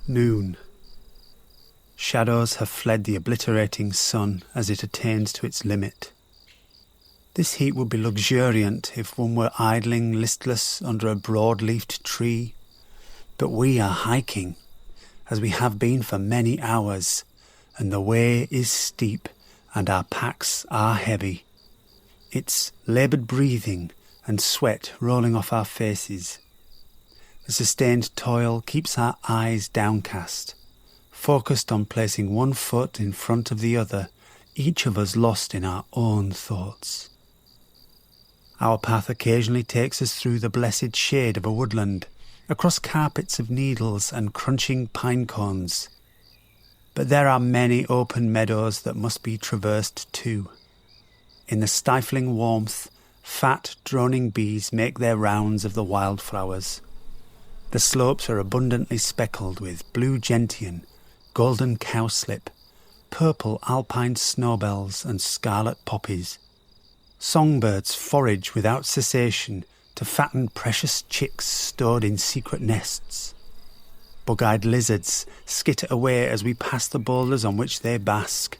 Noon. Shadows have fled the obliterating sun as it attains to its limit. This heat would be luxuriant if one were idling listless under a broad-leafed tree, but we are hiking, as we have been for many hours, and the way is steep and our packs are heavy. It's laboured breathing and sweat rolling off our faces. The sustained toil keeps our eyes downcast, focused on placing one foot in front of the other, each of us lost in our own thoughts. Our path occasionally takes us through the blessed shade of a woodland, across carpets of needles and crunching pine cones. But there are many open meadows that must be traversed too. In the stifling warmth, fat, droning bees make their rounds of the wildflowers. The slopes are abundantly speckled with blue gentian, golden cowslip, purple alpine snowbells and scarlet poppies. Songbirds forage without cessation to fatten precious chicks stored in secret nests. Bug-eyed lizards skitter away as we pass the boulders on which they bask.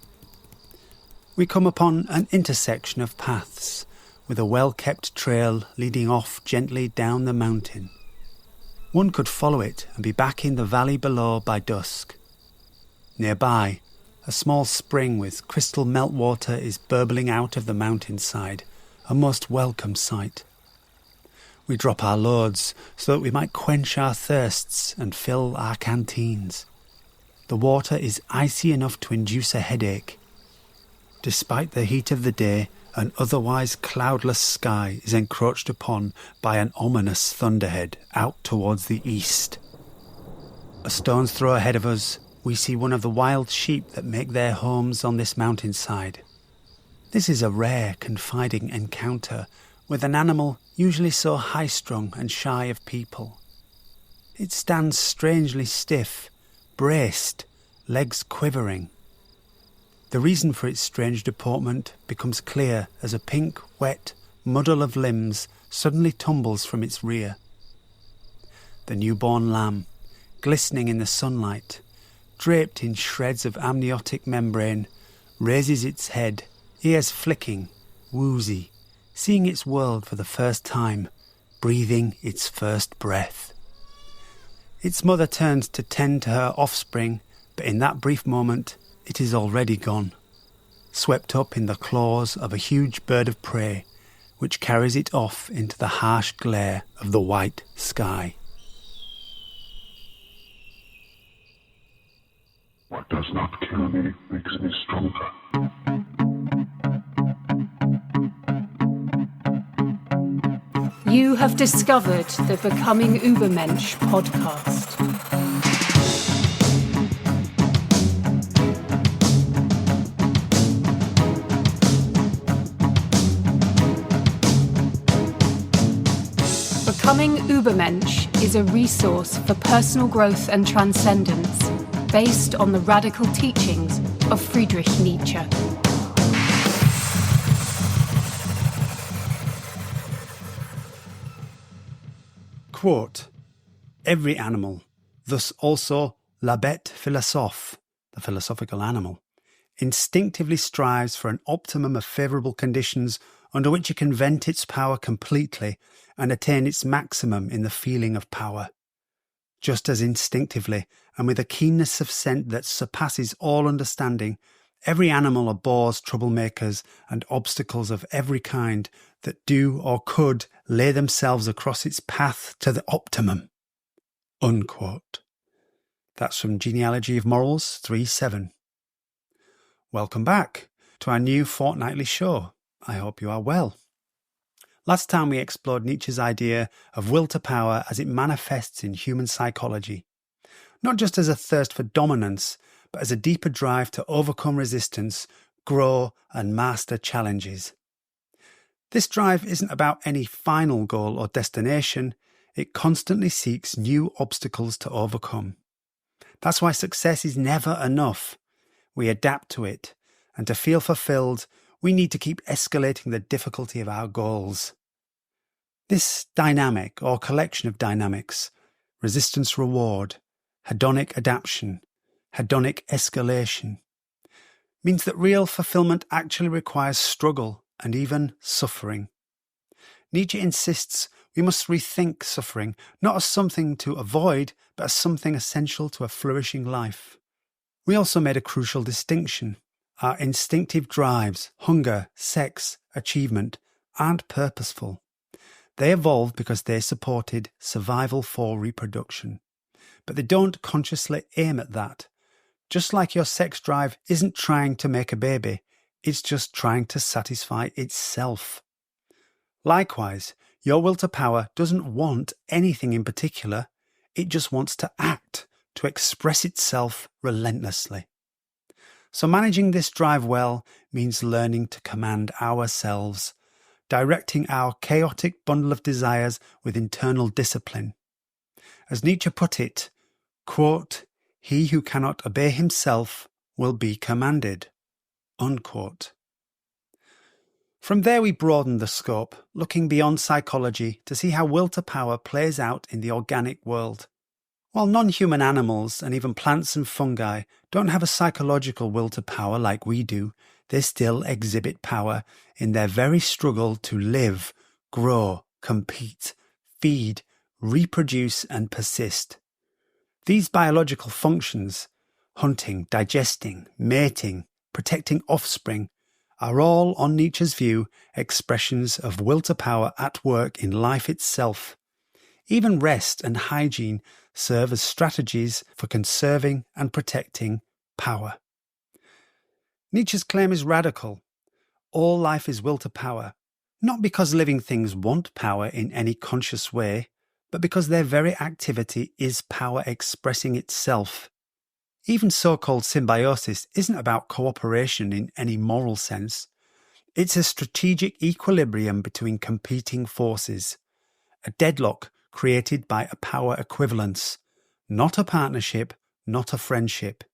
We come upon an intersection of paths, with a well-kept trail leading off gently down the mountain. One could follow it and be back in the valley below by dusk. Nearby, a small spring with crystal meltwater is burbling out of the mountainside, a most welcome sight. We drop our loads so that we might quench our thirsts and fill our canteens. The water is icy enough to induce a headache. Despite the heat of the day, an otherwise cloudless sky is encroached upon by an ominous thunderhead out towards the east. A stone's throw ahead of us, we see one of the wild sheep that make their homes on this mountainside. This is a rare, confiding encounter with an animal usually so high-strung and shy of people. It stands strangely stiff, braced, legs quivering. The reason for its strange deportment becomes clear as a pink, wet muddle of limbs suddenly tumbles from its rear. The newborn lamb, glistening in the sunlight, draped in shreds of amniotic membrane, raises its head, ears flicking, woozy, seeing its world for the first time, breathing its first breath. Its mother turns to tend to her offspring, but in that brief moment, it is already gone, swept up in the claws of a huge bird of prey, which carries it off into the harsh glare of the white sky. What does not kill me makes me stronger. You have discovered the Becoming Übermensch podcast. Becoming Übermensch is a resource for personal growth and transcendence based on the radical teachings of Friedrich Nietzsche. Quote, "Every animal, thus also la bête philosophe, the philosophical animal, instinctively strives for an optimum of favourable conditions under which it can vent its power completely and attain its maximum in the feeling of power. Just as instinctively, and with a keenness of scent that surpasses all understanding, every animal abhors troublemakers and obstacles of every kind that do or could lay themselves across its path to the optimum." Unquote. That's from Genealogy of Morals 3:7. Welcome back to our new fortnightly show. I hope you are well. Last time we explored Nietzsche's idea of will to power as it manifests in human psychology, not just as a thirst for dominance, but as a deeper drive to overcome resistance, grow and master challenges. This drive isn't about any final goal or destination, it constantly seeks new obstacles to overcome. That's why success is never enough. We adapt to it, and to feel fulfilled, we need to keep escalating the difficulty of our goals. This dynamic, or collection of dynamics, resistance-reward, hedonic adaptation, hedonic escalation, means that real fulfillment actually requires struggle and even suffering. Nietzsche insists we must rethink suffering, not as something to avoid, but as something essential to a flourishing life. We also made a crucial distinction. Our instinctive drives, hunger, sex, achievement, aren't purposeful. They evolved because they supported survival for reproduction. But they don't consciously aim at that. Just like your sex drive isn't trying to make a baby, it's just trying to satisfy itself. Likewise, your will to power doesn't want anything in particular, it just wants to act, to express itself relentlessly. So managing this drive well means learning to command ourselves, directing our chaotic bundle of desires with internal discipline. As Nietzsche put it, quote, "He who cannot obey himself will be commanded," unquote. From there we broaden the scope, looking beyond psychology to see how will to power plays out in the organic world. While non-human animals and even plants and fungi don't have a psychological will to power like we do, they still exhibit power in their very struggle to live, grow, compete, feed, reproduce and persist. These biological functions, hunting, digesting, mating, protecting offspring, are all, on Nietzsche's view, expressions of will to power at work in life itself. Even rest and hygiene serve as strategies for conserving and protecting power. Nietzsche's claim is radical. All life is will to power, not because living things want power in any conscious way, but because their very activity is power expressing itself. Even so-called symbiosis isn't about cooperation in any moral sense. It's a strategic equilibrium between competing forces, a deadlock created by a power equivalence, not a partnership, not a friendship.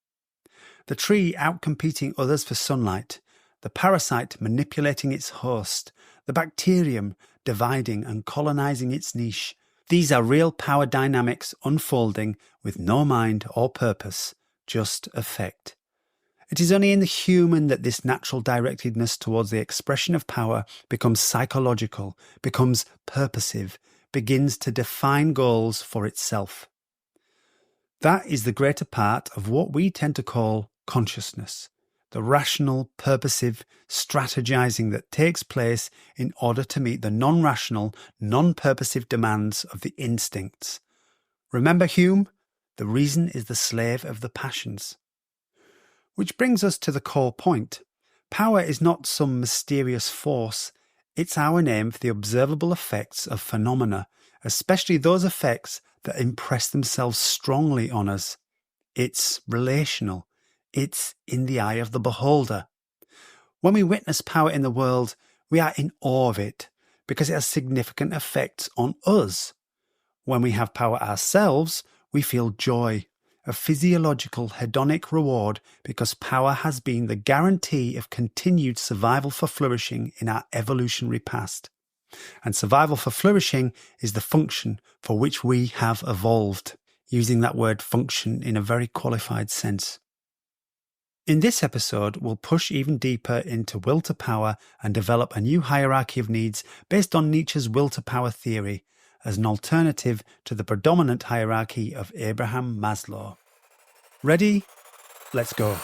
The tree outcompeting others for sunlight, the parasite manipulating its host, the bacterium dividing and colonizing its niche. These are real power dynamics unfolding with no mind or purpose, just effect. It is only in the human that this natural directedness towards the expression of power becomes psychological, becomes purposive, begins to define goals for itself. That is the greater part of what we tend to call consciousness, the rational, purposive strategizing that takes place in order to meet the non-rational, non-purposive demands of the instincts. Remember Hume? The reason is the slave of the passions. Which brings us to the core point. Power is not some mysterious force. It's our name for the observable effects of phenomena, especially those effects that impress themselves strongly on us. It's relational. It's in the eye of the beholder. When we witness power in the world, we are in awe of it because it has significant effects on us. When we have power ourselves, we feel joy, a physiological hedonic reward because power has been the guarantee of continued survival for flourishing in our evolutionary past. And survival for flourishing is the function for which we have evolved, using that word function in a very qualified sense. In this episode, we'll push even deeper into will to power and develop a new hierarchy of needs based on Nietzsche's will to power theory, as an alternative to the predominant hierarchy of Abraham Maslow. Ready? Let's go.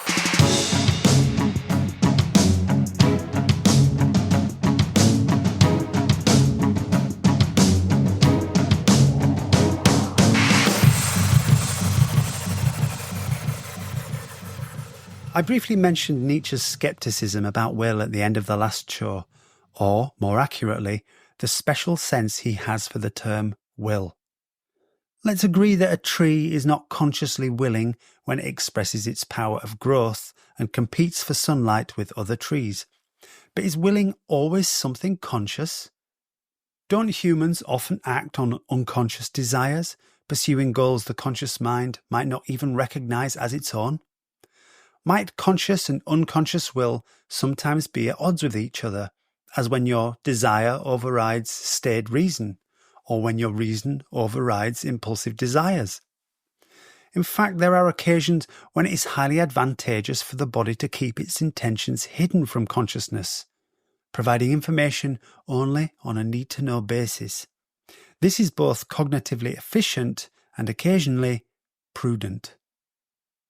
I briefly mentioned Nietzsche's skepticism about will at the end of the last show, or, more accurately, the special sense he has for the term will. Let's agree that a tree is not consciously willing when it expresses its power of growth and competes for sunlight with other trees. But is willing always something conscious? Don't humans often act on unconscious desires, pursuing goals the conscious mind might not even recognize as its own? Might conscious and unconscious will sometimes be at odds with each other, as when your desire overrides staid reason, or when your reason overrides impulsive desires? In fact, there are occasions when it is highly advantageous for the body to keep its intentions hidden from consciousness, providing information only on a need-to-know basis. This is both cognitively efficient and occasionally prudent.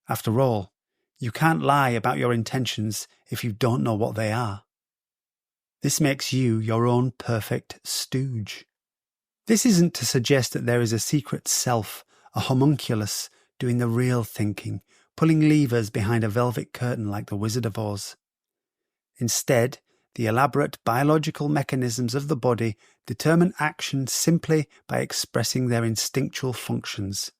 After all, you can't lie about your intentions if you don't know what they are. This makes you your own perfect stooge. This isn't to suggest that there is a secret self, a homunculus, doing the real thinking, pulling levers behind a velvet curtain like the Wizard of Oz. Instead, the elaborate biological mechanisms of the body determine action simply by expressing their instinctual functions.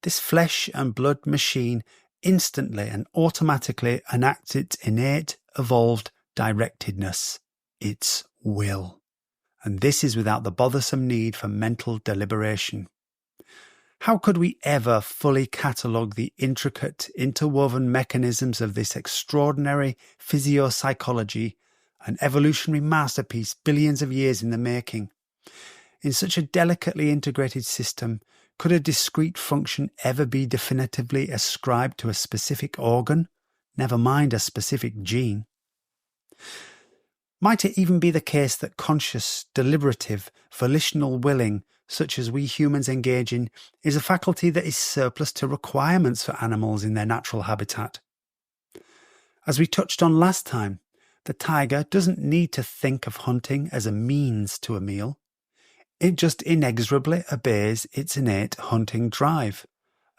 This flesh and blood machine instantly and automatically enacts its innate, evolved directedness, its will. And this is without the bothersome need for mental deliberation. How could we ever fully catalogue the intricate, interwoven mechanisms of this extraordinary physiopsychology, an evolutionary masterpiece billions of years in the making? In such a delicately integrated system, could a discrete function ever be definitively ascribed to a specific organ, never mind a specific gene? Might it even be the case that conscious, deliberative, volitional willing, such as we humans engage in, is a faculty that is surplus to requirements for animals in their natural habitat? As we touched on last time, the tiger doesn't need to think of hunting as a means to a meal. It just inexorably obeys its innate hunting drive,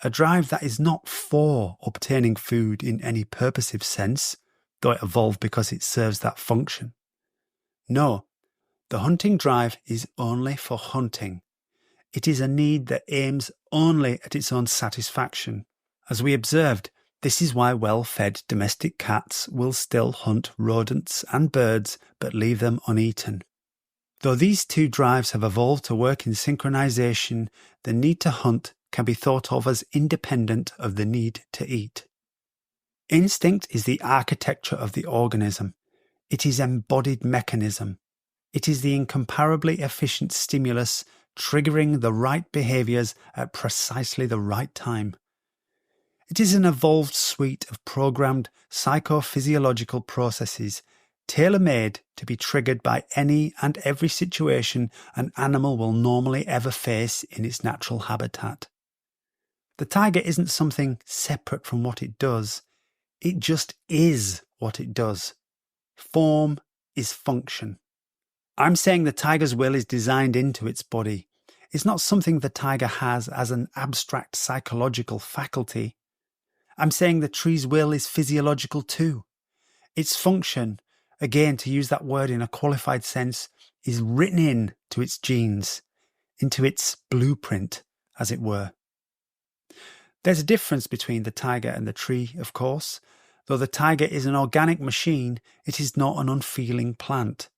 a drive that is not for obtaining food in any purposive sense, though it evolved because it serves that function. No, the hunting drive is only for hunting. It is a need that aims only at its own satisfaction. As we observed, this is why well-fed domestic cats will still hunt rodents and birds but leave them uneaten. Though these two drives have evolved to work in synchronization, the need to hunt can be thought of as independent of the need to eat. Instinct is the architecture of the organism. It is embodied mechanism. It is the incomparably efficient stimulus triggering the right behaviors at precisely the right time. It is an evolved suite of programmed psychophysiological processes tailor-made to be triggered by any and every situation an animal will normally ever face in its natural habitat. The tiger isn't something separate from what it does. It just is what it does. Form is function. I'm saying the tiger's will is designed into its body. It's not something the tiger has as an abstract psychological faculty. I'm saying the tree's will is physiological too. Its function, again to use that word in a qualified sense, is written in to its genes, into its blueprint, as it were. There's a difference between the tiger and the tree, of course. Though the tiger is an organic machine, it is not an unfeeling plant.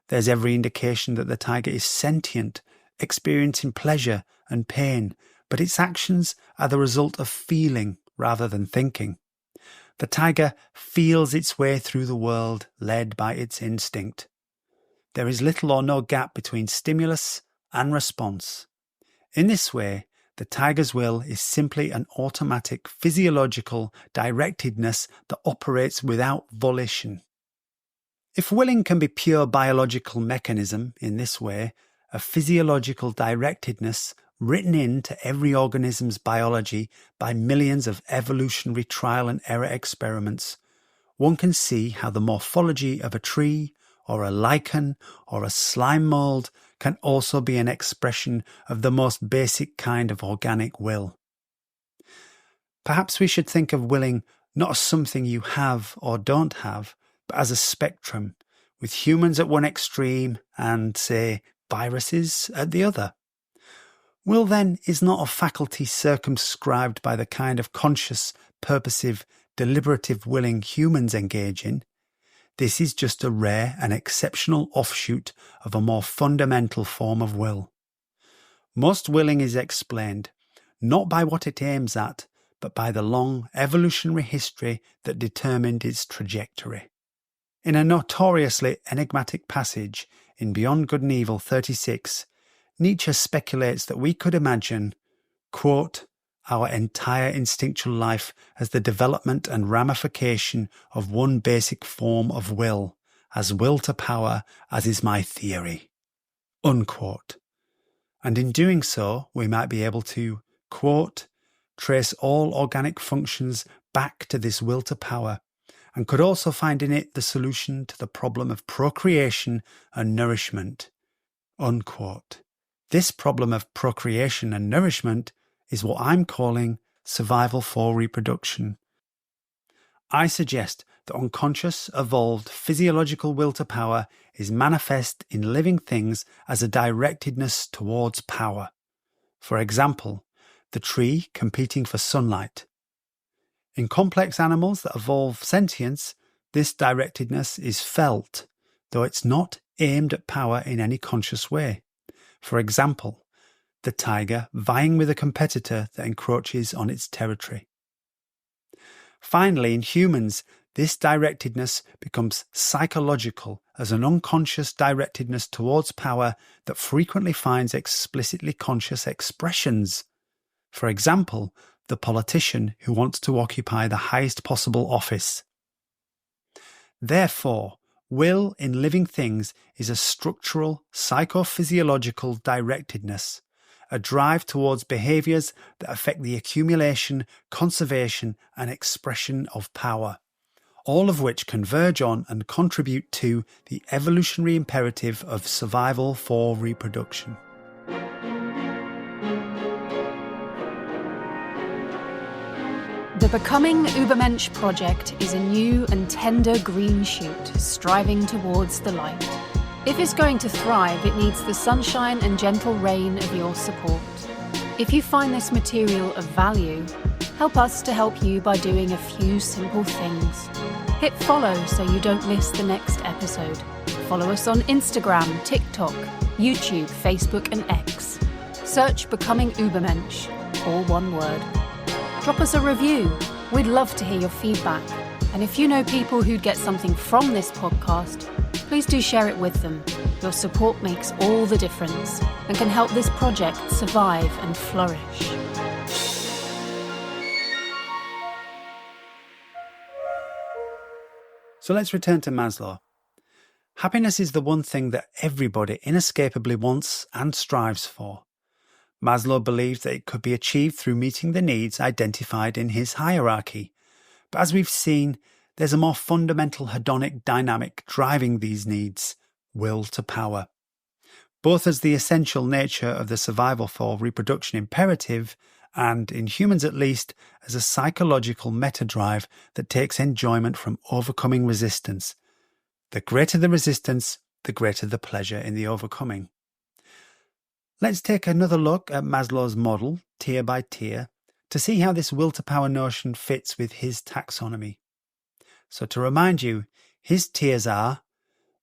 There's every indication that the tiger is sentient, experiencing pleasure and pain, but its actions are the result of feeling rather than thinking. The tiger feels its way through the world, led by its instinct. There is little or no gap between stimulus and response. In this way, the tiger's will is simply an automatic physiological directedness that operates without volition. If willing can be pure biological mechanism in this way, a physiological directedness written into every organism's biology by millions of evolutionary trial and error experiments, one can see how the morphology of a tree or a lichen or a slime mold can also be an expression of the most basic kind of organic will. Perhaps we should think of willing not as something you have or don't have, but as a spectrum, with humans at one extreme and, say, viruses at the other. Will, then, is not a faculty circumscribed by the kind of conscious, purposive, deliberative willing humans engage in. This is just a rare and exceptional offshoot of a more fundamental form of will. Most willing is explained, not by what it aims at, but by the long evolutionary history that determined its trajectory. In a notoriously enigmatic passage in Beyond Good and Evil 36, Nietzsche speculates that we could imagine, quote, our entire instinctual life as the development and ramification of one basic form of will, as will to power as is my theory." Unquote. And in doing so, we might be able to, quote, "trace all organic functions back to this will to power, and could also find in it the solution to the problem of procreation and nourishment." Unquote. This problem of procreation and nourishment is what I'm calling survival for reproduction. I suggest that unconscious, evolved, physiological will to power is manifest in living things as a directedness towards power. For example, the tree competing for sunlight. In complex animals that evolve sentience, this directedness is felt, though it's not aimed at power in any conscious way. For example, the tiger vying with a competitor that encroaches on its territory. Finally, in humans, this directedness becomes psychological as an unconscious directedness towards power that frequently finds explicitly conscious expressions. For example, the politician who wants to occupy the highest possible office. Therefore, will in living things is a structural, psychophysiological directedness, a drive towards behaviours that affect the accumulation, conservation and expression of power, all of which converge on and contribute to the evolutionary imperative of survival for reproduction. The Becoming Übermensch project is a new and tender green shoot striving towards the light. If it's going to thrive, it needs the sunshine and gentle rain of your support. If you find this material of value, help us to help you by doing a few simple things. Hit follow so you don't miss the next episode. Follow us on Instagram, TikTok, YouTube, Facebook and X. Search Becoming Übermensch, all one word. Drop us a review. We'd love to hear your feedback. And if you know people who'd get something from this podcast, please do share it with them. Your support makes all the difference and can help this project survive and flourish. So let's return to Maslow. Happiness is the one thing that everybody inescapably wants and strives for. Maslow believed that it could be achieved through meeting the needs identified in his hierarchy. But as we've seen, there's a more fundamental hedonic dynamic driving these needs, will to power. Both as the essential nature of the survival for reproduction imperative and, in humans at least, as a psychological meta-drive that takes enjoyment from overcoming resistance. The greater the resistance, the greater the pleasure in the overcoming. Let's take another look at Maslow's model, tier by tier, to see how this will to power notion fits with his taxonomy. So to remind you, his tiers are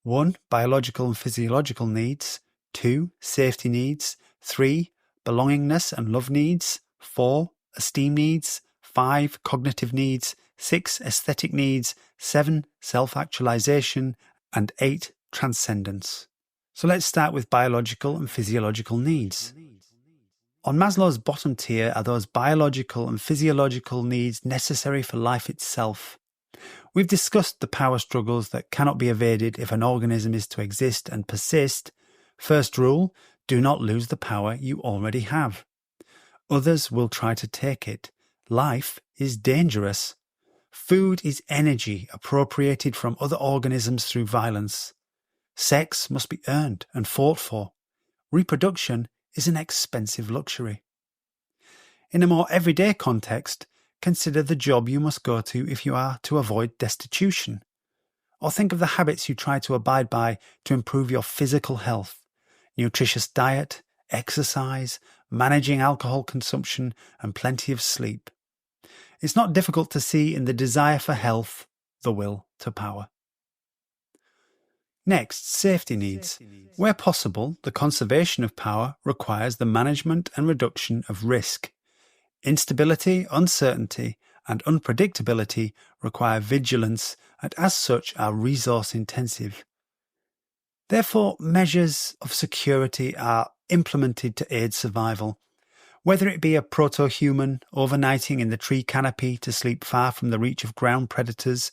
1. Biological and physiological needs, 2. Safety needs, 3. Belongingness and love needs, 4. Esteem needs, 5. Cognitive needs, 6. Aesthetic needs, 7. Self-actualization, and 8. Transcendence. So let's start with biological and physiological needs. On Maslow's bottom tier are those biological and physiological needs necessary for life itself. We've discussed the power struggles that cannot be evaded if an organism is to exist and persist. First rule, do not lose the power you already have. Others will try to take it. Life is dangerous. Food is energy appropriated from other organisms through violence. Sex must be earned and fought for. Reproduction is an expensive luxury. In a more everyday context, consider the job you must go to if you are to avoid destitution. Or think of the habits you try to abide by to improve your physical health. Nutritious diet, exercise, managing alcohol consumption, and plenty of sleep. It's not difficult to see in the desire for health the will to power. Next, safety needs. Where possible, the conservation of power requires the management and reduction of risk. Instability, uncertainty, and unpredictability require vigilance and as such are resource intensive. Therefore, measures of security are implemented to aid survival. Whether it be a proto-human overnighting in the tree canopy to sleep far from the reach of ground predators,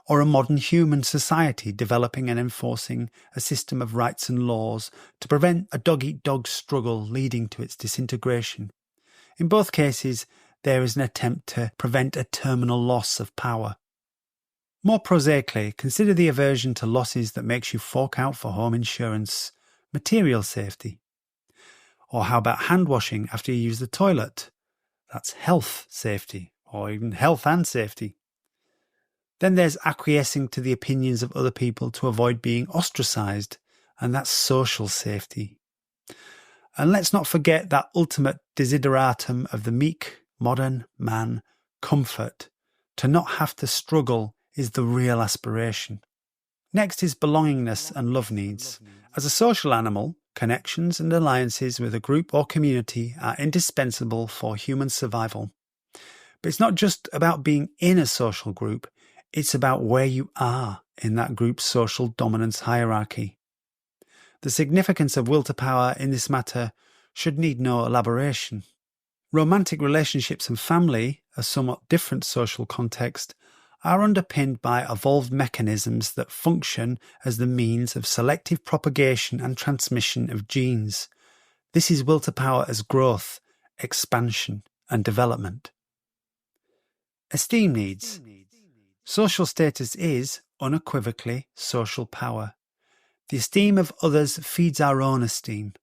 or a modern human society developing and enforcing a system of rights and laws to prevent a dog-eat-dog struggle leading to its disintegration. In both cases, there is an attempt to prevent a terminal loss of power. More prosaically, consider the aversion to losses that makes you fork out for home insurance, material safety. Or how about hand washing after you use the toilet? That's health safety, or even health and safety. Then there's acquiescing to the opinions of other people to avoid being ostracised, and that's social safety. And let's not forget that ultimate desideratum of the meek, modern man, comfort. To not have to struggle is the real aspiration. Next is belongingness and love needs. As a social animal, connections and alliances with a group or community are indispensable for human survival. But it's not just about being in a social group, it's about where you are in that group's social dominance hierarchy. The significance of will to power in this matter should need no elaboration. Romantic relationships and family, a somewhat different social context, are underpinned by evolved mechanisms that function as the means of selective propagation and transmission of genes. This is will to power as growth, expansion, and development. Esteem needs. Social status is, unequivocally, social power. The esteem of others feeds our own esteem,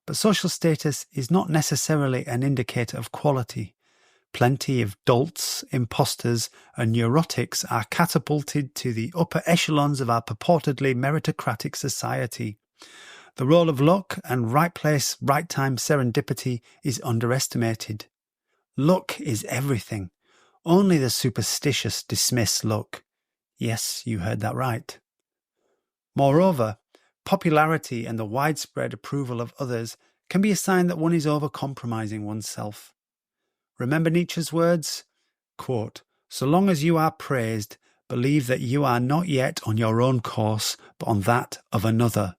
but social status is not necessarily an indicator of quality. Plenty of dolts, imposters, and neurotics are catapulted to the upper echelons of our purportedly meritocratic society. The role of luck and right place, right time serendipity is underestimated. Luck is everything. Only the superstitious dismiss luck. Yes, you heard that right. Moreover, popularity and the widespread approval of others can be a sign that one is over-compromising oneself. Remember Nietzsche's words? Quote, "So long as you are praised, believe that you are not yet on your own course, but on that of another."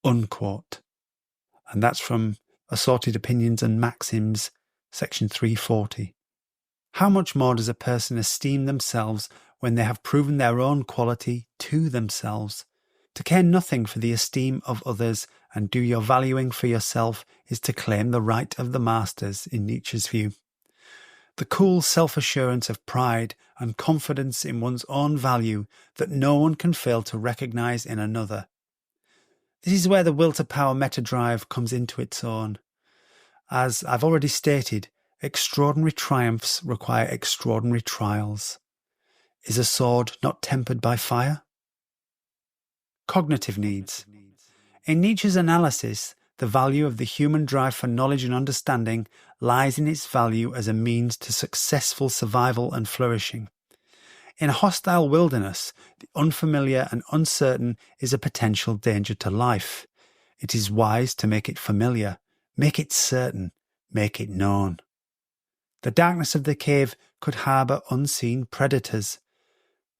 Unquote. And that's from Assorted Opinions and Maxims, section 340. How much more does a person esteem themselves when they have proven their own quality to themselves? To care nothing for the esteem of others and do your valuing for yourself is to claim the right of the masters, in Nietzsche's view. The cool self-assurance of pride and confidence in one's own value that no one can fail to recognise in another. This is where the will to power meta-drive comes into its own. As I've already stated, extraordinary triumphs require extraordinary trials. Is a sword not tempered by fire? Cognitive needs. In Nietzsche's analysis, the value of the human drive for knowledge and understanding lies in its value as a means to successful survival and flourishing. In a hostile wilderness, the unfamiliar and uncertain is a potential danger to life. It is wise to make it familiar, make it certain, make it known. The darkness of the cave could harbour unseen predators.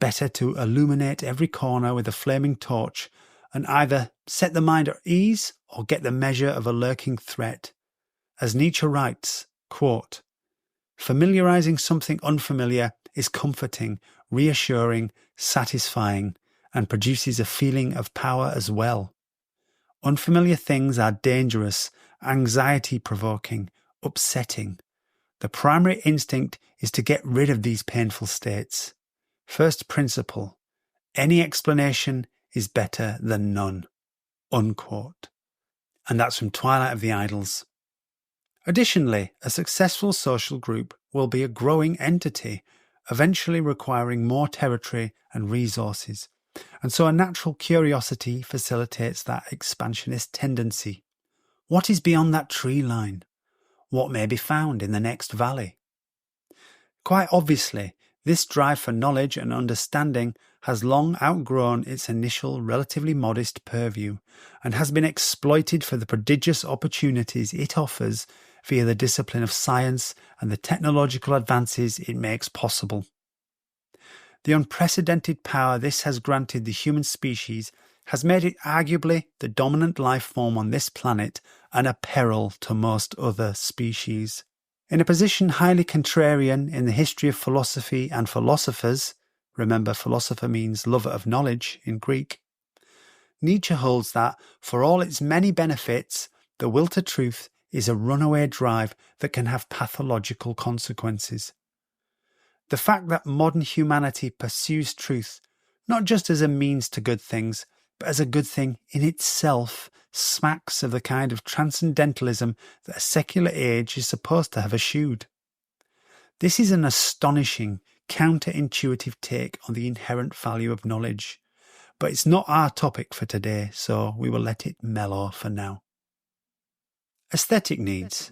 Better to illuminate every corner with a flaming torch and either set the mind at ease or get the measure of a lurking threat. As Nietzsche writes, quote, "Familiarizing something unfamiliar is comforting, reassuring, satisfying, and produces a feeling of power as well. Unfamiliar things are dangerous, anxiety-provoking, upsetting. The primary instinct is to get rid of these painful states. First principle, any explanation is better than none." Unquote. And that's from Twilight of the Idols. Additionally, a successful social group will be a growing entity, eventually requiring more territory and resources. And so a natural curiosity facilitates that expansionist tendency. What is beyond that tree line? What may be found in the next valley? Quite obviously, this drive for knowledge and understanding has long outgrown its initial relatively modest purview and has been exploited for the prodigious opportunities it offers via the discipline of science and the technological advances it makes possible. The unprecedented power this has granted the human species has made it arguably the dominant life form on this planet and a peril to most other species. In a position highly contrarian in the history of philosophy and philosophers, remember philosopher means lover of knowledge in Greek, Nietzsche holds that, for all its many benefits, the will to truth is a runaway drive that can have pathological consequences. The fact that modern humanity pursues truth, not just as a means to good things, but as a good thing in itself, smacks of the kind of transcendentalism that a secular age is supposed to have eschewed. This is an astonishing, counterintuitive take on the inherent value of knowledge. But it's not our topic for today, so we will let it mellow for now. Aesthetic needs.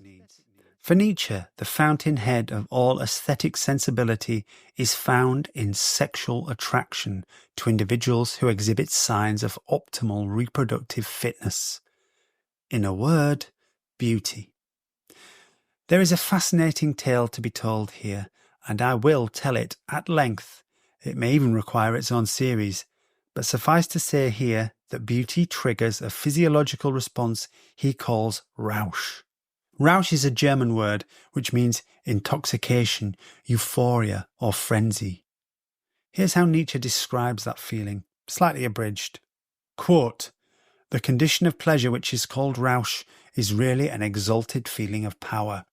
For Nietzsche, the fountainhead of all aesthetic sensibility is found in sexual attraction to individuals who exhibit signs of optimal reproductive fitness. In a word, beauty. There is a fascinating tale to be told here, and I will tell it at length. It may even require its own series. But suffice to say here that beauty triggers a physiological response he calls Rausch. Rausch is a German word which means intoxication, euphoria, or frenzy. Here's how Nietzsche describes that feeling, slightly abridged. Quote, "The condition of pleasure which is called Rausch is really an exalted feeling of power.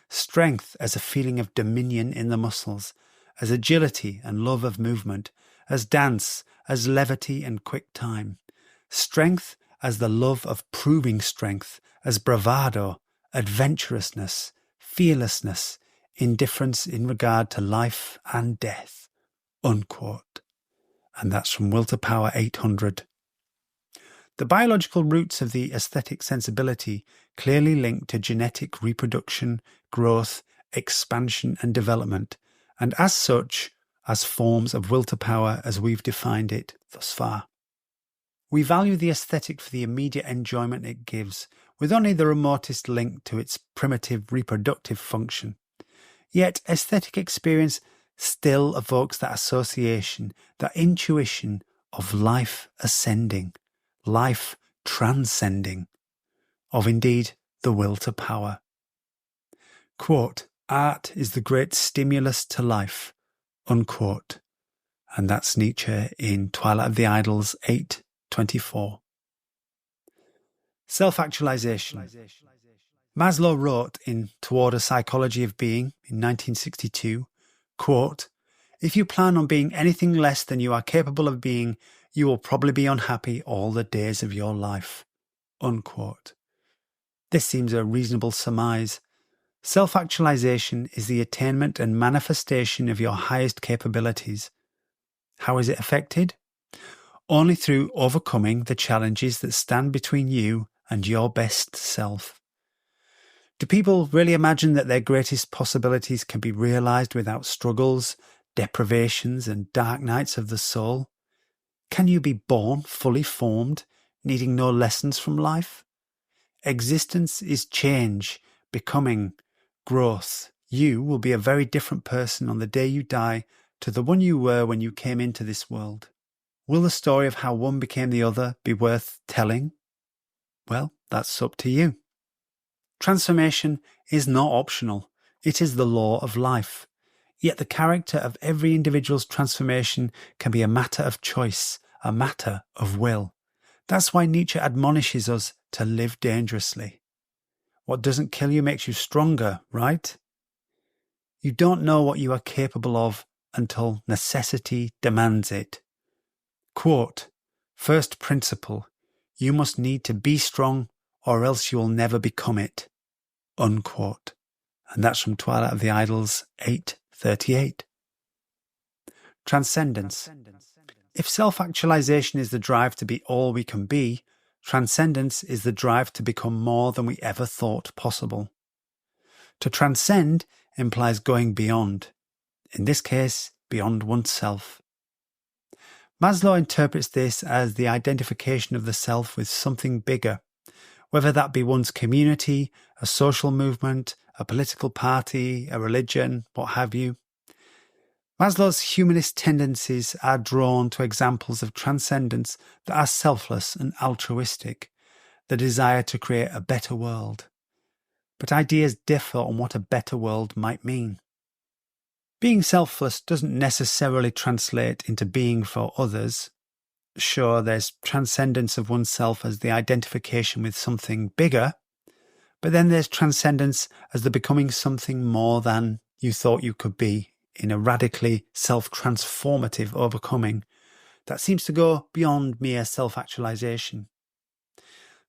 Strength as a feeling of dominion in the muscles, as agility and love of movement, as dance, as levity and quick time. Strength as the love of proving strength, as bravado, adventurousness, fearlessness, indifference in regard to life and death." Unquote. And that's from Will to Power 800. The biological roots of the aesthetic sensibility clearly link to genetic reproduction, growth, expansion and development, and as such, as forms of will to power as we've defined it thus far. We value the aesthetic for the immediate enjoyment it gives, with only the remotest link to its primitive reproductive function. Yet aesthetic experience still evokes that association, that intuition of life ascending, life transcending, of indeed the will to power. Quote, "Art is the great stimulus to life." Unquote. And that's Nietzsche in Twilight of the Idols 8:24. Self-actualization. Maslow wrote in Toward a Psychology of Being in 1962, quote, "If you plan on being anything less than you are capable of being, you will probably be unhappy all the days of your life." Unquote. This seems a reasonable surmise. Self-actualization is the attainment and manifestation of your highest capabilities. How is it affected? Only through overcoming the challenges that stand between you and your best self. Do people really imagine that their greatest possibilities can be realized without struggles, deprivations, and dark nights of the soul? Can you be born fully formed, needing no lessons from life? Existence is change, becoming, growth. You will be a very different person on the day you die to the one you were when you came into this world. Will the story of how one became the other be worth telling? Well, that's up to you. Transformation is not optional. It is the law of life. Yet the character of every individual's transformation can be a matter of choice, a matter of will. That's why Nietzsche admonishes us to live dangerously. What doesn't kill you makes you stronger, right? You don't know what you are capable of until necessity demands it. Quote, "First principle, you must need to be strong or else you will never become it." Unquote. And that's from Twilight of the Idols 8:38. Transcendence. If self-actualization is the drive to be all we can be, transcendence is the drive to become more than we ever thought possible. To transcend implies going beyond, in this case, beyond oneself. Maslow interprets this as the identification of the self with something bigger, whether that be one's community, a social movement, a political party, a religion, what have you. Maslow's humanist tendencies are drawn to examples of transcendence that are selfless and altruistic, the desire to create a better world. but ideas differ on what a better world might mean. Being selfless doesn't necessarily translate into being for others. Sure, there's transcendence of oneself as the identification with something bigger, but then there's transcendence as the becoming something more than you thought you could be in a radically self-transformative overcoming that seems to go beyond mere self-actualization.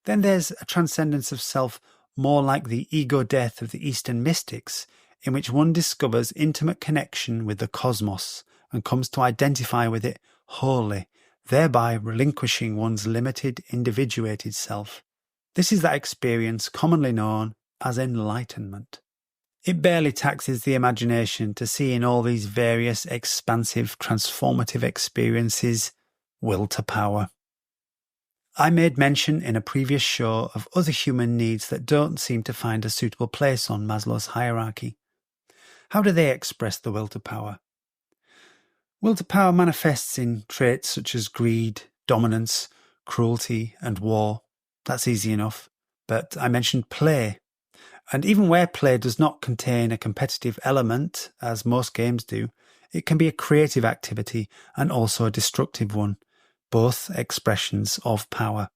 Then there's a transcendence of self more like the ego death of the Eastern mystics, in which one discovers intimate connection with the cosmos and comes to identify with it wholly, thereby relinquishing one's limited, individuated self. This is that experience commonly known as enlightenment. It barely taxes the imagination to see in all these various expansive, transformative experiences will to power. I made mention in a previous show of other human needs that don't seem to find a suitable place on Maslow's hierarchy. How do they express the will to power? Will to power manifests in traits such as greed, dominance, cruelty, and war. That's easy enough. But I mentioned play. And even where play does not contain a competitive element, as most games do, it can be a creative activity and also a destructive one, both expressions of power.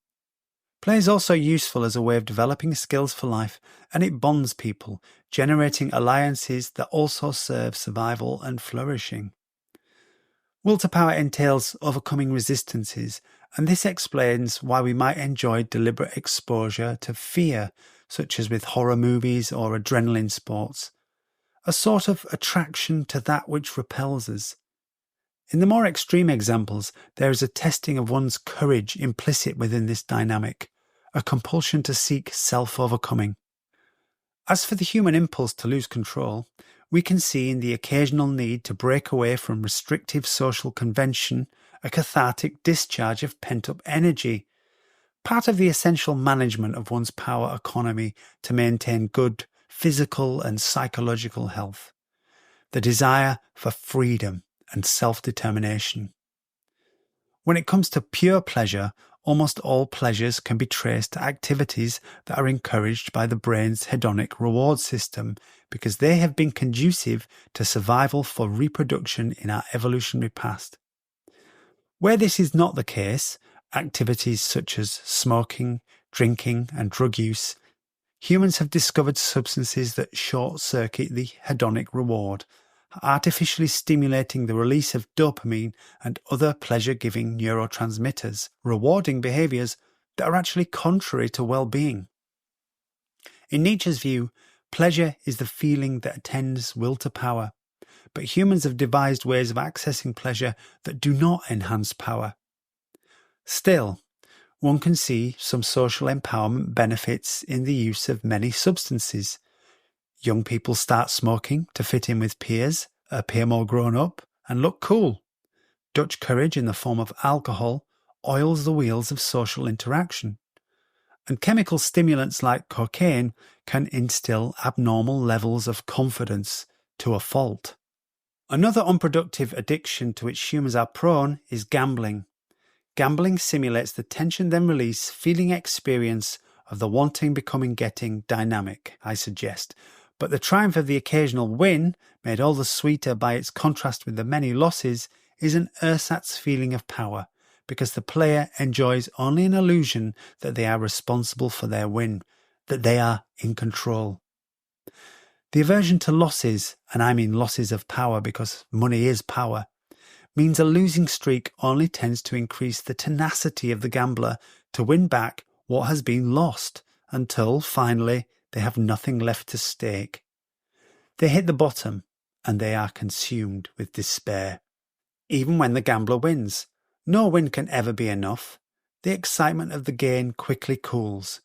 Play is also useful as a way of developing skills for life, and it bonds people, generating alliances that also serve survival and flourishing. Will to power entails overcoming resistances, and this explains why we might enjoy deliberate exposure to fear, such as with horror movies or adrenaline sports, a sort of attraction to that which repels us. In the more extreme examples, there is a testing of one's courage implicit within this dynamic, a compulsion to seek self-overcoming. As for the human impulse to lose control, we can see in the occasional need to break away from restrictive social convention a cathartic discharge of pent-up energy, part of the essential management of one's power economy to maintain good physical and psychological health, the desire for freedom and self-determination. When it comes to pure pleasure, almost all pleasures can be traced to activities that are encouraged by the brain's hedonic reward system because they have been conducive to survival for reproduction in our evolutionary past. Where this is not the case, activities such as smoking, drinking, and drug use, humans have discovered substances that short-circuit the hedonic reward, artificially stimulating the release of dopamine and other pleasure-giving neurotransmitters, rewarding behaviours that are actually contrary to well-being. In Nietzsche's view, pleasure is the feeling that attends will to power, but humans have devised ways of accessing pleasure that do not enhance power. Still, one can see some social empowerment benefits in the use of many substances. Young people start smoking to fit in with peers, appear more grown up, and look cool. Dutch courage in the form of alcohol oils the wheels of social interaction. And chemical stimulants like cocaine can instill abnormal levels of confidence to a fault. Another unproductive addiction to which humans are prone is gambling. Gambling simulates the tension then release feeling experience of the wanting becoming getting dynamic, I suggest. But the triumph of the occasional win, made all the sweeter by its contrast with the many losses, is an ersatz feeling of power, because the player enjoys only an illusion that they are responsible for their win, that they are in control. The aversion to losses, and I mean losses of power because money is power, means a losing streak only tends to increase the tenacity of the gambler to win back what has been lost until, finally, they have nothing left to stake. They hit the bottom and they are consumed with despair. Even when the gambler wins, no win can ever be enough. The excitement of the gain quickly cools.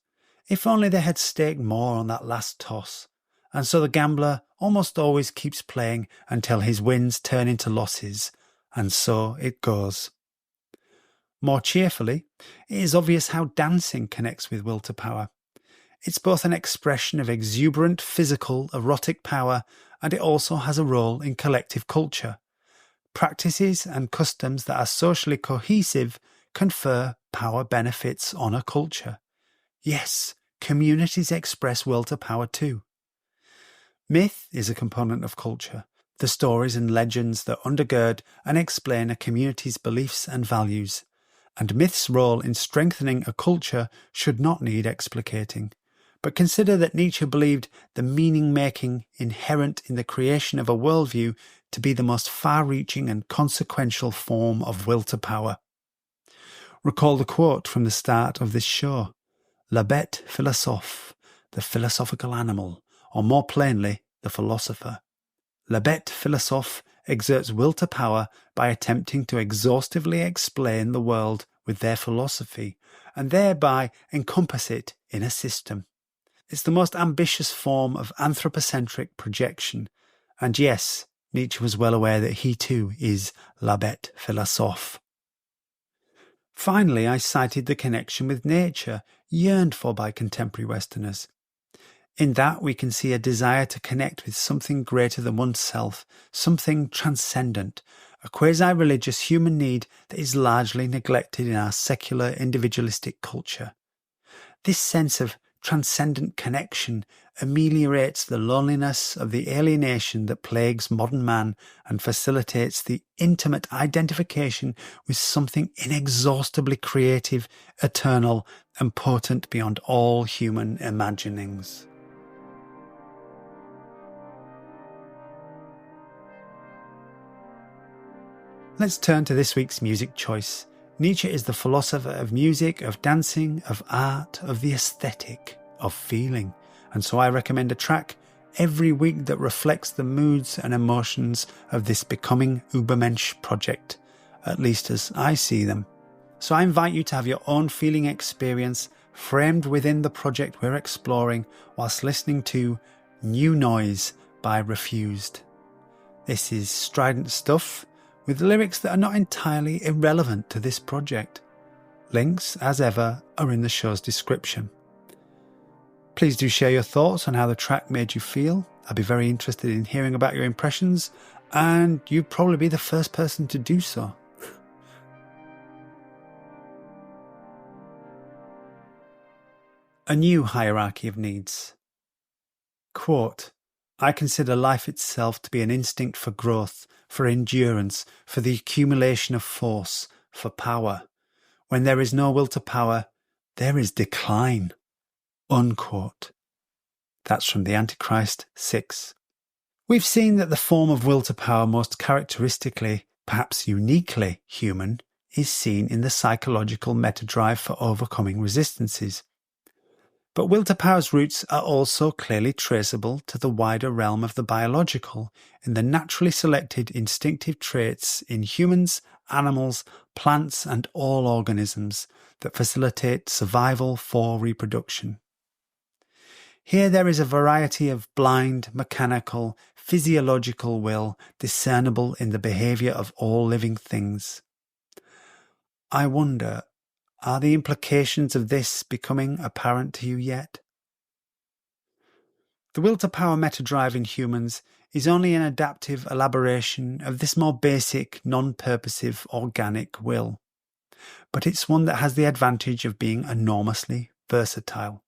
If only they had staked more on that last toss. And so the gambler almost always keeps playing until his wins turn into losses, and so it goes. More cheerfully, it is obvious how dancing connects with will to power. It's both an expression of exuberant physical, erotic power, and it also has a role in collective culture. Practices and customs that are socially cohesive confer power benefits on a culture. Yes, communities express will to power too. Myth is a component of culture, the stories and legends that undergird and explain a community's beliefs and values. And myth's role in strengthening a culture should not need explicating. But consider that Nietzsche believed the meaning-making inherent in the creation of a worldview to be the most far-reaching and consequential form of will to power. Recall the quote from the start of this show, "La bête philosophe," the philosophical animal, or more plainly, the philosopher. La bête philosophe exerts will to power by attempting to exhaustively explain the world with their philosophy, and thereby encompass it in a system. It's the most ambitious form of anthropocentric projection, and yes, Nietzsche was well aware that he too is la bête philosophe. Finally, I cited the connection with nature, yearned for by contemporary Westerners. In that we can see a desire to connect with something greater than oneself, something transcendent, a quasi-religious human need that is largely neglected in our secular individualistic culture. This sense of transcendent connection ameliorates the loneliness of the alienation that plagues modern man and facilitates the intimate identification with something inexhaustibly creative, eternal, and potent beyond all human imaginings. Let's turn to this week's music choice. Nietzsche is the philosopher of music, of dancing, of art, of the aesthetic, of feeling. And so I recommend a track every week that reflects the moods and emotions of this Becoming Übermensch project, at least as I see them. So I invite you to have your own feeling experience framed within the project we're exploring whilst listening to New Noise by Refused. This is strident stuff with lyrics that are not entirely irrelevant to this project. Links, as ever, are in the show's description. Please do share your thoughts on how the track made you feel. I'd be very interested in hearing about your impressions, and you'd probably be the first person to do so. A new hierarchy of needs. Quote, "I consider life itself to be an instinct for growth, for endurance, for the accumulation of force, for power. When there is no will to power, there is decline." Unquote. That's from the Antichrist 6. We've seen that the form of will to power most characteristically, perhaps uniquely human, is seen in the psychological meta-drive for overcoming resistances. But will to power's roots are also clearly traceable to the wider realm of the biological, in the naturally selected instinctive traits in humans, animals, plants, and all organisms that facilitate survival for reproduction. Here there is a variety of blind, mechanical, physiological will discernible in the behaviour of all living things. I wonder, are the implications of this becoming apparent to you yet? The will to power meta-drive in humans is only an adaptive elaboration of this more basic, non-purposive, organic will. But it's one that has the advantage of being enormously versatile.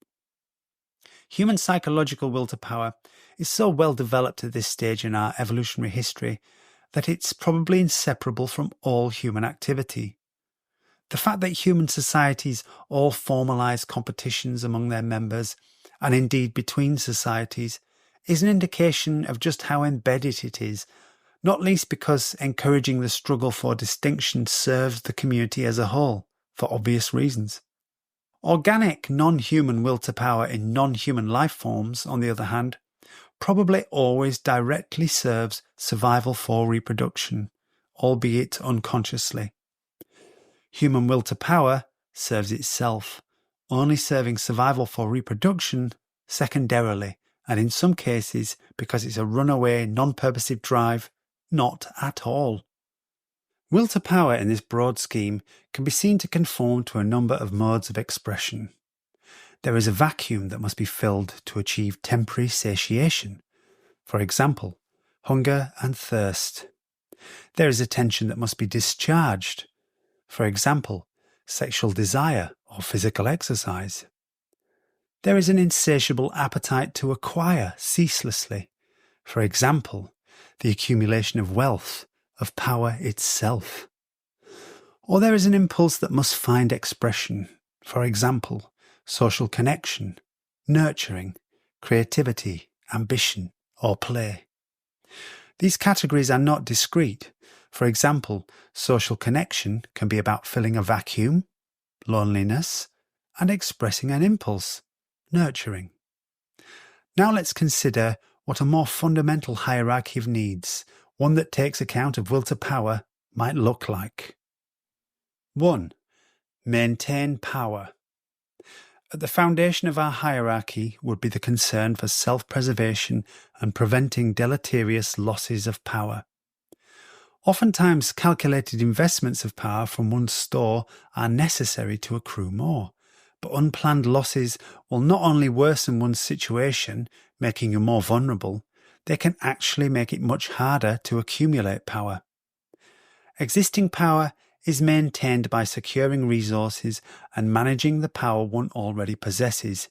Human psychological will to power is so well developed at this stage in our evolutionary history that it's probably inseparable from all human activity. The fact that human societies all formalise competitions among their members, and indeed between societies, is an indication of just how embedded it is, not least because encouraging the struggle for distinction serves the community as a whole, for obvious reasons. Organic, non-human will to power in non-human life forms, on the other hand, probably always directly serves survival for reproduction, albeit unconsciously. Human will to power serves itself, only serving survival for reproduction secondarily, and in some cases, because it's a runaway, non-purposive drive, not at all. Will to power in this broad scheme can be seen to conform to a number of modes of expression. There is a vacuum that must be filled to achieve temporary satiation. For example, hunger and thirst. There is a tension that must be discharged. For example, sexual desire or physical exercise. There is an insatiable appetite to acquire ceaselessly. For example, the accumulation of wealth, of power itself. Or there is an impulse that must find expression. For example, social connection, nurturing, creativity, ambition, or play. These categories are not discrete. For example, social connection can be about filling a vacuum, loneliness, and expressing an impulse, nurturing. Now let's consider what a more fundamental hierarchy of needs, one that takes account of will to power, might look like. 1. Maintain power. At the foundation of our hierarchy would be the concern for self-preservation and preventing deleterious losses of power. Oftentimes, calculated investments of power from one's store are necessary to accrue more, but unplanned losses will not only worsen one's situation, making you more vulnerable, they can actually make it much harder to accumulate power. Existing power is maintained by securing resources and managing the power one already possesses.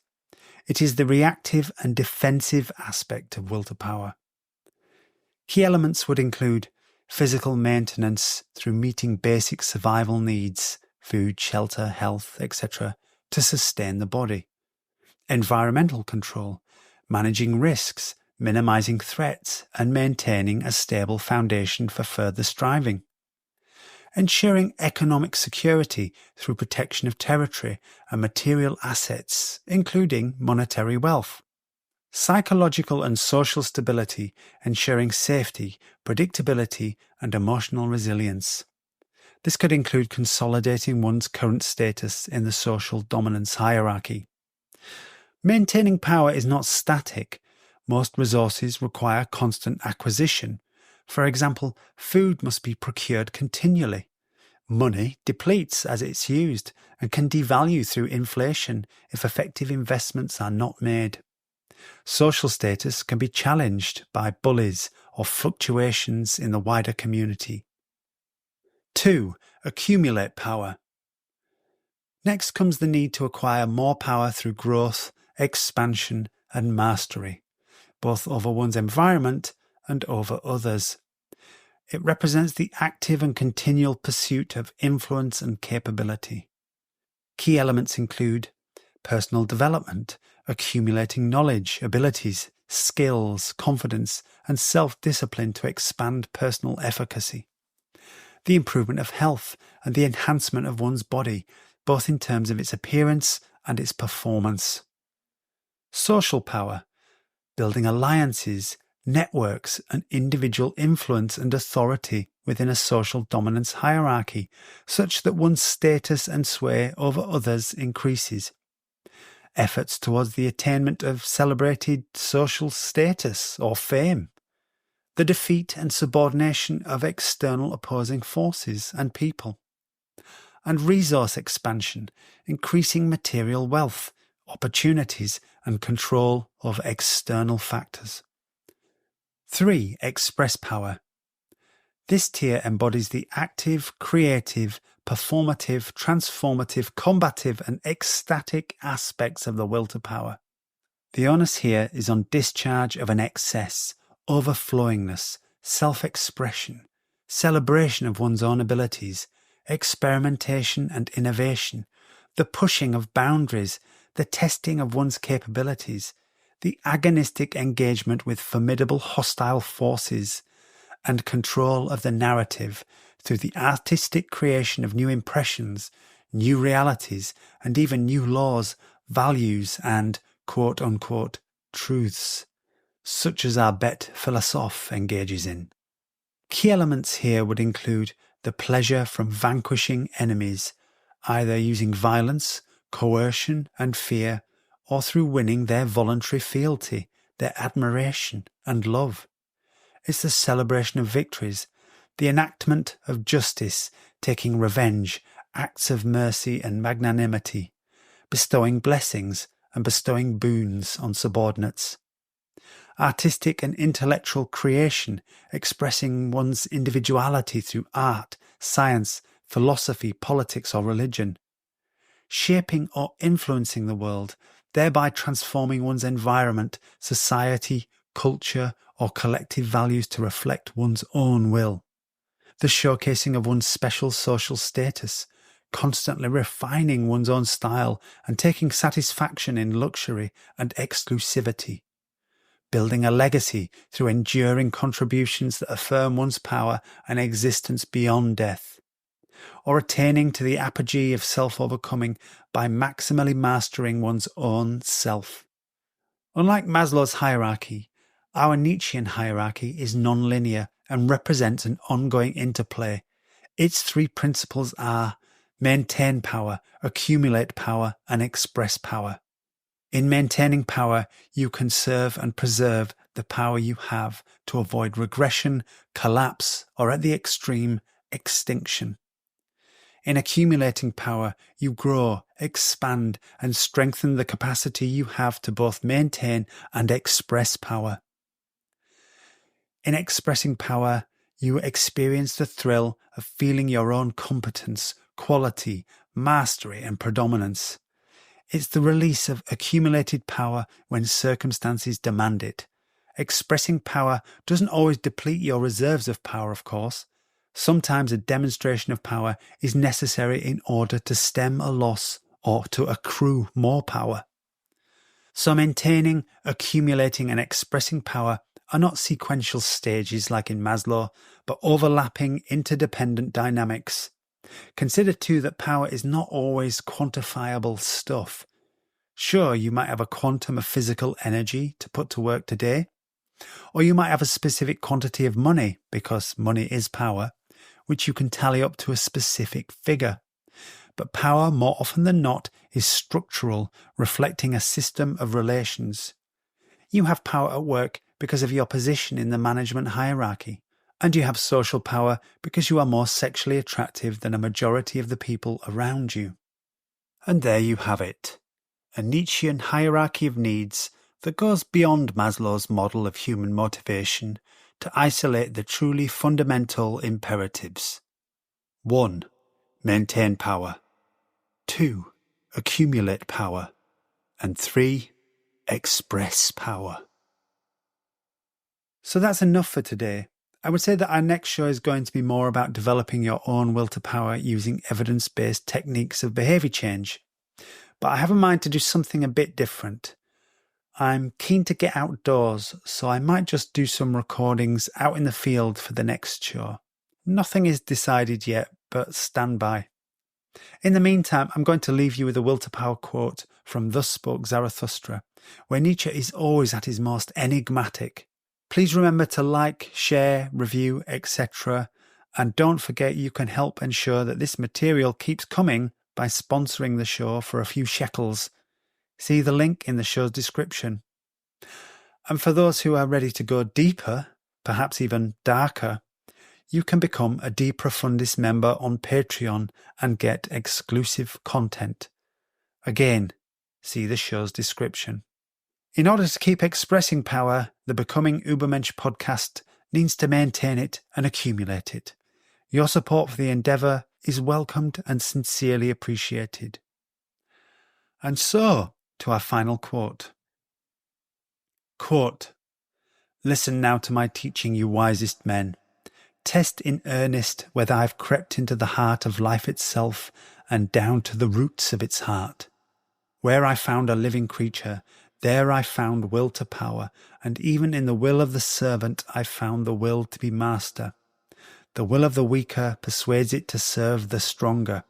It is the reactive and defensive aspect of will to power. Key elements would include physical maintenance through meeting basic survival needs, food, shelter, health, etc., to sustain the body. Environmental control, managing risks, minimizing threats, and maintaining a stable foundation for further striving. Ensuring economic security through protection of territory and material assets, including monetary wealth. Psychological and social stability, ensuring safety, predictability, and emotional resilience. This could include consolidating one's current status in the social dominance hierarchy. Maintaining power is not static. Most resources require constant acquisition. For example, food must be procured continually. Money depletes as it's used and can devalue through inflation if effective investments are not made. Social status can be challenged by bullies or fluctuations in the wider community. 2. Accumulate power. Next comes the need to acquire more power through growth, expansion, and mastery, both over one's environment and over others. It represents the active and continual pursuit of influence and capability. Key elements include personal development, accumulating knowledge, abilities, skills, confidence, and self-discipline to expand personal efficacy. The improvement of health and the enhancement of one's body, both in terms of its appearance and its performance. Social power, building alliances, networks, and individual influence and authority within a social dominance hierarchy, such that one's status and sway over others increases. Efforts towards the attainment of celebrated social status or fame. The defeat and subordination of external opposing forces and people. And resource expansion, increasing material wealth, opportunities, and control over external factors. 3. Express power. This tier embodies the active, creative, performative, transformative, combative, and ecstatic aspects of the will to power. The onus here is on discharge of an excess, overflowingness, self-expression, celebration of one's own abilities, experimentation and innovation, the pushing of boundaries, the testing of one's capabilities, the agonistic engagement with formidable hostile forces, and control of the narrative through the artistic creation of new impressions, new realities, and even new laws, values, and quote-unquote truths, such as our bête philosophe engages in. Key elements here would include the pleasure from vanquishing enemies, either using violence, coercion, and fear, or through winning their voluntary fealty, their admiration and love. It's the celebration of victories, the enactment of justice, taking revenge, acts of mercy and magnanimity, bestowing blessings and bestowing boons on subordinates. Artistic and intellectual creation, expressing one's individuality through art, science, philosophy, politics or religion. Shaping or influencing the world, thereby transforming one's environment, society, culture, or collective values to reflect one's own will. The showcasing of one's special social status, constantly refining one's own style and taking satisfaction in luxury and exclusivity. Building a legacy through enduring contributions that affirm one's power and existence beyond death. Or attaining to the apogee of self-overcoming by maximally mastering one's own self. Unlike Maslow's hierarchy, our Nietzschean hierarchy is non-linear and represents an ongoing interplay. Its three principles are maintain power, accumulate power, and express power. In maintaining power, you conserve and preserve the power you have to avoid regression, collapse, or at the extreme, extinction. In accumulating power, you grow, expand, and strengthen the capacity you have to both maintain and express power. In expressing power, you experience the thrill of feeling your own competence, quality, mastery, and predominance. It's the release of accumulated power when circumstances demand it. Expressing power doesn't always deplete your reserves of power, of course. Sometimes a demonstration of power is necessary in order to stem a loss or to accrue more power. So maintaining, accumulating, and expressing power are not sequential stages like in Maslow, but overlapping, interdependent dynamics. Consider too that power is not always quantifiable stuff. Sure, you might have a quantum of physical energy to put to work today, or you might have a specific quantity of money, because money is power, which you can tally up to a specific figure. But power, more often than not, is structural, reflecting a system of relations. You have power at work because of your position in the management hierarchy, and you have social power because you are more sexually attractive than a majority of the people around you. And there you have it, a Nietzschean hierarchy of needs that goes beyond Maslow's model of human motivation to isolate the truly fundamental imperatives. 1. Maintain power. 2. Accumulate power. And 3. Express power. So that's enough for today. I would say that our next show is going to be more about developing your own will to power using evidence-based techniques of behaviour change. But I have in mind to do something a bit different. I'm keen to get outdoors, so I might just do some recordings out in the field for the next show. Nothing is decided yet, but stand by. In the meantime, I'm going to leave you with a will to power quote from Thus Spoke Zarathustra, where Nietzsche is always at his most enigmatic. Please remember to like, share, review, etc. And don't forget you can help ensure that this material keeps coming by sponsoring the show for a few shekels. See the link in the show's description. And for those who are ready to go deeper, perhaps even darker, you can become a De Profundis member on Patreon and get exclusive content. Again, see the show's description. In order to keep expressing power, the Becoming Übermensch podcast needs to maintain it and accumulate it. Your support for the endeavour is welcomed and sincerely appreciated. And so, to our final quote. Quote, "Listen now to my teaching, you wisest men. Test in earnest whether I've crept into the heart of life itself and down to the roots of its heart. Where I found a living creature, there I found will to power, and even in the will of the servant I found the will to be master. The will of the weaker persuades it to serve the stronger.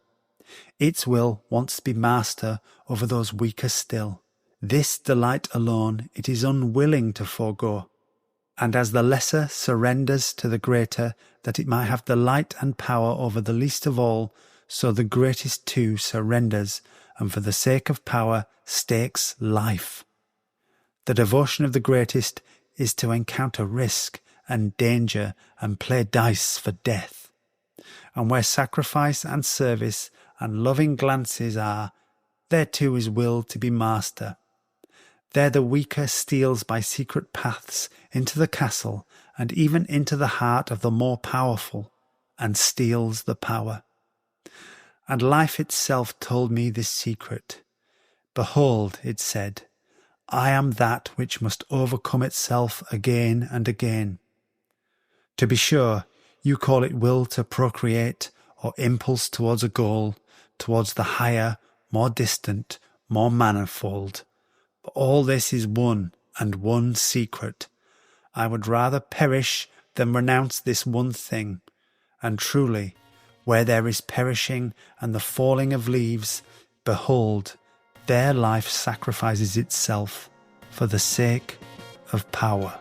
Its will wants to be master over those weaker still. This delight alone it is unwilling to forego. And as the lesser surrenders to the greater, that it might have delight and power over the least of all, so the greatest too surrenders, and for the sake of power stakes life. The devotion of the greatest is to encounter risk and danger and play dice for death. And where sacrifice and service and loving glances are, there too is will to be master. There the weaker steals by secret paths into the castle and even into the heart of the more powerful, and steals the power. And life itself told me this secret. Behold, it said, I am that which must overcome itself again and again. To be sure, you call it will to procreate or impulse towards a goal, towards the higher, more distant, more manifold. But all this is one and one secret. I would rather perish than renounce this one thing. And truly, where there is perishing and the falling of leaves, behold, there life sacrifices itself for the sake of power.